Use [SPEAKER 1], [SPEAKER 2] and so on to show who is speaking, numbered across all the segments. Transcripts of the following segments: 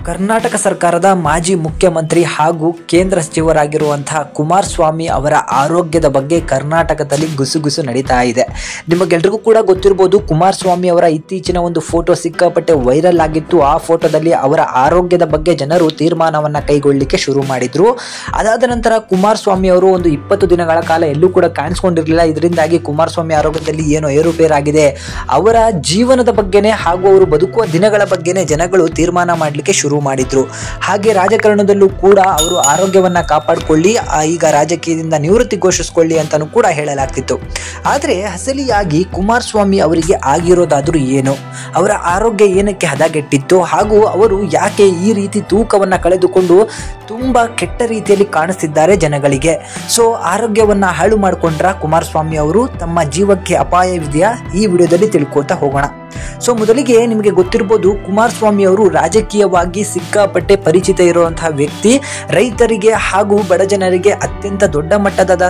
[SPEAKER 1] ಕರ್ನಾಟಕ ಸರ್ಕಾರದ ಮಾಜಿ ಮುಖ್ಯಮಂತ್ರಿ ಹಾಗೂ ಕೇಂದ್ರ ಸಚಿವರಾಗಿರುವಂತಹ ಕುಮಾರಸ್ವಾಮಿ ಅವರ ಆರೋಗ್ಯದ ಬಗ್ಗೆ ಕರ್ನಾಟಕದಲ್ಲಿ ಗುಸುಗುಸು ನಡೀತಾ ಇದೆ. ನಿಮಗೆಲ್ರಿಗೂ ಕೂಡ ಗೊತ್ತಿರಬಹುದು, ಕುಮಾರಸ್ವಾಮಿ ಅವರ ಇತ್ತೀಚಿನ ಒಂದು ಫೋಟೋ ಸಿಕ್ಕಾಪಟ್ಟೆ ವೈರಲ್ ಆಗಿತ್ತು. ಆ ಫೋಟೋದಲ್ಲಿ ಅವರ ಆರೋಗ್ಯದ ಬಗ್ಗೆ ಜನರು ತೀರ್ಮಾನವನ್ನ ಕೈಗೊಳ್ಳಲಿಕ್ಕೆ ಶುರು ಮಾಡಿದ್ರು. ಅದಾದ ನಂತರ ಕುಮಾರಸ್ವಾಮಿ ಅವರು ಒಂದು 20 ದಿನಗಳ ಕಾಲ ಎಲ್ಲೂ ಕೂಡ ಕಾಣಿಸ್ಕೊಂಡಿರಲಿಲ್ಲ. ಇದರಿಂದಾಗಿ ಕುಮಾರಸ್ವಾಮಿ ಆರೋಗ್ಯದಲ್ಲಿ ಏನೋ ಏರುಪೇರಾಗಿದೆ. ಅವರ ಜೀವನದ ಬಗ್ಗೆನೇ ಹಾಗೂ ಅವರು ಬದುಕುವ ದಿನಗಳ ಬಗ್ಗೆನೇ ಜನಗಳು ತೀರ್ಮಾನ ಮಾಡಲಿಕ್ಕೆ ಶುರು ಮಾಡಿದ್ರು. ಹಾಗೆ ರಾಜಕಾರಣದಲ್ಲೂ ಕೂಡ ಅವರು ಆರೋಗ್ಯವನ್ನ ಕಾಪಾಡಿಕೊಳ್ಳಿ, ಈಗ ರಾಜಕೀಯದಿಂದ ನಿವೃತ್ತಿ ಘೋಷಿಸಿಕೊಳ್ಳಿ ಅಂತಾನೂ ಕೂಡ ಹೇಳಲಾಗ್ತಿತ್ತು. ಆದರೆ ಅಸಲಿಯಾಗಿ ಕುಮಾರಸ್ವಾಮಿ ಅವರಿಗೆ ಆಗಿರೋದಾದ್ರೂ ಏನು, ಅವರ ಆರೋಗ್ಯ ಏನಕ್ಕೆ ಹದಗೆಟ್ಟಿತ್ತು, ಹಾಗೂ ಅವರು ಯಾಕೆ ಈ ರೀತಿ ತೂಕವನ್ನ ಕಳೆದುಕೊಂಡು ತುಂಬಾ ಕೆಟ್ಟ ರೀತಿಯಲ್ಲಿ ಕಾಣಿಸ್ತಿದ್ದಾರೆ ಜನಗಳಿಗೆ. ಸೊ ಆರೋಗ್ಯವನ್ನ ಹಾಳು ಮಾಡಿಕೊಂಡ್ರ ಕುಮಾರಸ್ವಾಮಿ ಅವರು, ತಮ್ಮ ಜೀವಕ್ಕೆ ಅಪಾಯವಿದೆಯಾ, ಈ ವಿಡಿಯೋದಲ್ಲಿ ತಿಳ್ಕೊತಾ ಹೋಗೋಣ. ಸೊ ಮೊದಲಿಗೆ ನಿಮಗೆ ಗೊತ್ತಿರಬಹುದು, ಕುಮಾರಸ್ವಾಮಿ ಅವರು ರಾಜಕೀಯವಾಗಿ ಸಿಕ್ಕಾಪಟ್ಟೆ ಪರಿಚಿತ ಇರುವಂತಹ ವ್ಯಕ್ತಿ. ರೈತರಿಗೆ ಹಾಗೂ ಬಡ ಜನರಿಗೆ ಅತ್ಯಂತ ದೊಡ್ಡ ಮಟ್ಟದ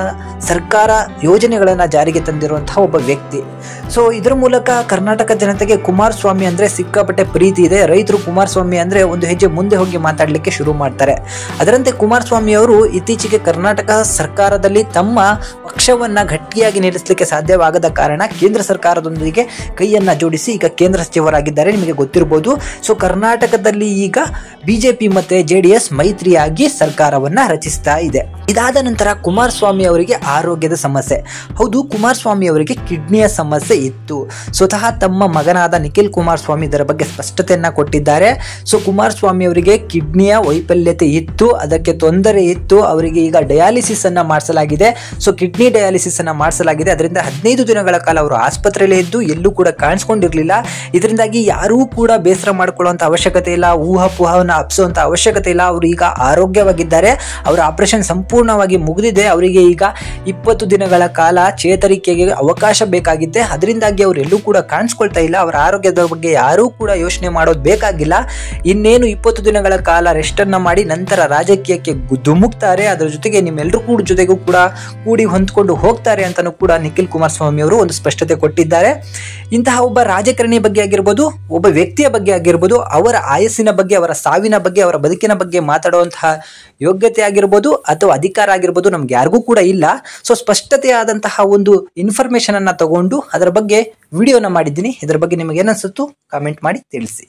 [SPEAKER 1] ಸರ್ಕಾರ ಯೋಜನೆಗಳನ್ನ ಜಾರಿಗೆ ತಂದಿರುವಂತಹ ಒಬ್ಬ ವ್ಯಕ್ತಿ. ಸೊ ಇದರ ಮೂಲಕ ಕರ್ನಾಟಕ ಜನತೆಗೆ ಕುಮಾರಸ್ವಾಮಿ ಅಂದ್ರೆ ಸಿಕ್ಕಾಪಟ್ಟೆ ಪ್ರೀತಿ ಇದೆ. ರೈತರು ಕುಮಾರಸ್ವಾಮಿ ಅಂದ್ರೆ ಒಂದು ಹೆಜ್ಜೆ ಮುಂದೆ ಹೋಗಿ ಮಾತಾಡಲಿಕ್ಕೆ ಶುರು ಮಾಡ್ತಾರೆ. ಅದರಂತೆ ಕುಮಾರಸ್ವಾಮಿ ಅವರು ಇತ್ತೀಚೆಗೆ ಕರ್ನಾಟಕ ಸರ್ಕಾರದಲ್ಲಿ ತಮ್ಮ ಪಕ್ಷವನ್ನ ಗಟ್ಟಿಯಾಗಿ ನಿಲ್ಲಿಸಲಿಕ್ಕೆ ಸಾಧ್ಯವಾಗದ ಕಾರಣ ಕೇಂದ್ರ ಸರ್ಕಾರದೊಂದಿಗೆ ಕೈಯನ್ನ ಜೋಡಿಸಿ ಈಗ ಕೇಂದ್ರ ಸಚಿವರಾಗಿದ್ದಾರೆ, ನಿಮಗೆ ಗೊತ್ತಿರಬಹುದು. ಸೊ ಕರ್ನಾಟಕದಲ್ಲಿ ಈಗ ಬಿಜೆಪಿ ಮತ್ತೆ JDS ಮೈತ್ರಿಯಾಗಿ ಸರ್ಕಾರವನ್ನ ರಚಿಸ್ತಾ ಇದೆ. ಇದಾದ ನಂತರ ಕುಮಾರಸ್ವಾಮಿ ಅವರಿಗೆ ಆರೋಗ್ಯದ ಸಮಸ್ಯೆ. ಹೌದು, ಕುಮಾರಸ್ವಾಮಿ ಅವರಿಗೆ ಕಿಡ್ನಿಯ ಸಮಸ್ಯೆ ಇತ್ತು. ಸ್ವತಃ ತಮ್ಮ ಮಗನಾದ ನಿಖಿಲ್ ಕುಮಾರಸ್ವಾಮಿ ಇದರ ಬಗ್ಗೆ ಸ್ಪಷ್ಟತೆಯನ್ನ ಕೊಟ್ಟಿದ್ದಾರೆ. ಸೊ ಕುಮಾರಸ್ವಾಮಿ ಅವರಿಗೆ ಕಿಡ್ನಿಯ ವೈಫಲ್ಯತೆ ಇತ್ತು, ಅದಕ್ಕೆ ತೊಂದರೆ ಇತ್ತು. ಅವರಿಗೆ ಈಗ ಡಯಾಲಿಸಿಸ್ ಅನ್ನ ಮಾಡಿಸಲಾಗಿದೆ. ಸೊ ಕಿಡ್ನಿ ಡಯಾಲಿಸಿಸ್ ಅನ್ನ ಮಾಡಿಸಲಾಗಿದೆ. ಅದರಿಂದ 15 ದಿನಗಳ ಕಾಲ ಅವರು ಆಸ್ಪತ್ರೆಯಲ್ಲೇ ಇದ್ದು ಎಲ್ಲೂ ಕೂಡ ಕಾಣಿಸ್ಕೊಂಡಿರಲಿಲ್ಲ. ಇದರಿಂದಾಗಿ ಯಾರೂ ಕೂಡ ಬೇಸರ ಮಾಡಿಕೊಳ್ಳುವಂತ ಅವಶ್ಯಕತೆ ಇಲ್ಲ, ಊಹಾಪೋಹವನ್ನು ಹಬ್ಸುವಂತ ಅವಶ್ಯಕತೆ ಇಲ್ಲ. ಅವರು ಈಗ ಆರೋಗ್ಯವಾಗಿದ್ದಾರೆ. ಅವರ ಆಪರೇಷನ್ ಸಂಪೂರ್ಣವಾಗಿ ಮುಗಿದಿದೆ. ಅವರಿಗೆ ಈಗ 20 ದಿನಗಳ ಕಾಲ ಚೇತರಿಕೆಗೆ ಅವಕಾಶ ಬೇಕಾಗಿದೆ. ಅದರಿಂದಾಗಿ ಅವರು ಎಲ್ಲೂ ಕೂಡ ಕಾಣಿಸ್ಕೊಳ್ತಾ ಇಲ್ಲ. ಅವರ ಆರೋಗ್ಯದ ಬಗ್ಗೆ ಯಾರೂ ಕೂಡ ಯೋಚನೆ ಮಾಡೋದು ಬೇಕಾಗಿಲ್ಲ. ಇನ್ನೇನು 20 ದಿನಗಳ ಕಾಲ ರೆಸ್ಟ್ ಅನ್ನ ಮಾಡಿ ನಂತರ ರಾಜಕೀಯಕ್ಕೆ ಧುಮುಕ್ತಾರೆ. ಅದರ ಜೊತೆಗೆ ನಿಮ್ಮೆಲ್ಲರೂ ಕೂಡ ಜೊತೆಗೂ ಕೂಡ ಕೂಡಿ ಹೊಂದ್ಕೊಂಡು ಹೋಗ್ತಾರೆ ಅಂತಾನೂ ಕೂಡ ನಿಖಿಲ್ ಕುಮಾರಸ್ವಾಮಿ ಅವರು ಒಂದು ಸ್ಪಷ್ಟತೆ ಕೊಟ್ಟಿದ್ದಾರೆ. ಇಂತಹ ಒಬ್ಬ ರಾಜಕಾರಣಿ ಬಗ್ಗೆ ಆಗಿರ್ಬೋದು, ಒಬ್ಬ ವ್ಯಕ್ತಿಯ ಬಗ್ಗೆ ಆಗಿರ್ಬೋದು, ಅವರ ಆಯಸ್ಸಿನ ಬಗ್ಗೆ, ಅವರ ಸಾವಿನ ಬಗ್ಗೆ, ಅವರ ಬದುಕಿನ ಬಗ್ಗೆ ಮಾತಾಡುವಂತಹ ಯೋಗ್ಯತೆ ಆಗಿರ್ಬೋದು ಅಥವಾ ಅಧಿಕಾರ ಆಗಿರ್ಬೋದು ನಮ್ಗೆ ಯಾರಿಗೂ ಕೂಡ ಇಲ್ಲ. ಸೊ ಸ್ಪಷ್ಟತೆಯಾದಂತಹ ಒಂದು ಇನ್ಫಾರ್ಮೇಶನ್ ಅನ್ನ ತಗೊಂಡು ಅದರ ಬಗ್ಗೆ ವಿಡಿಯೋನ ಮಾಡಿದ್ದೀನಿ. ಇದರ ಬಗ್ಗೆ ನಿಮಗೆ ಏನನ್ಸುತ್ತು ಕಾಮೆಂಟ್ ಮಾಡಿ ತಿಳಿಸಿ.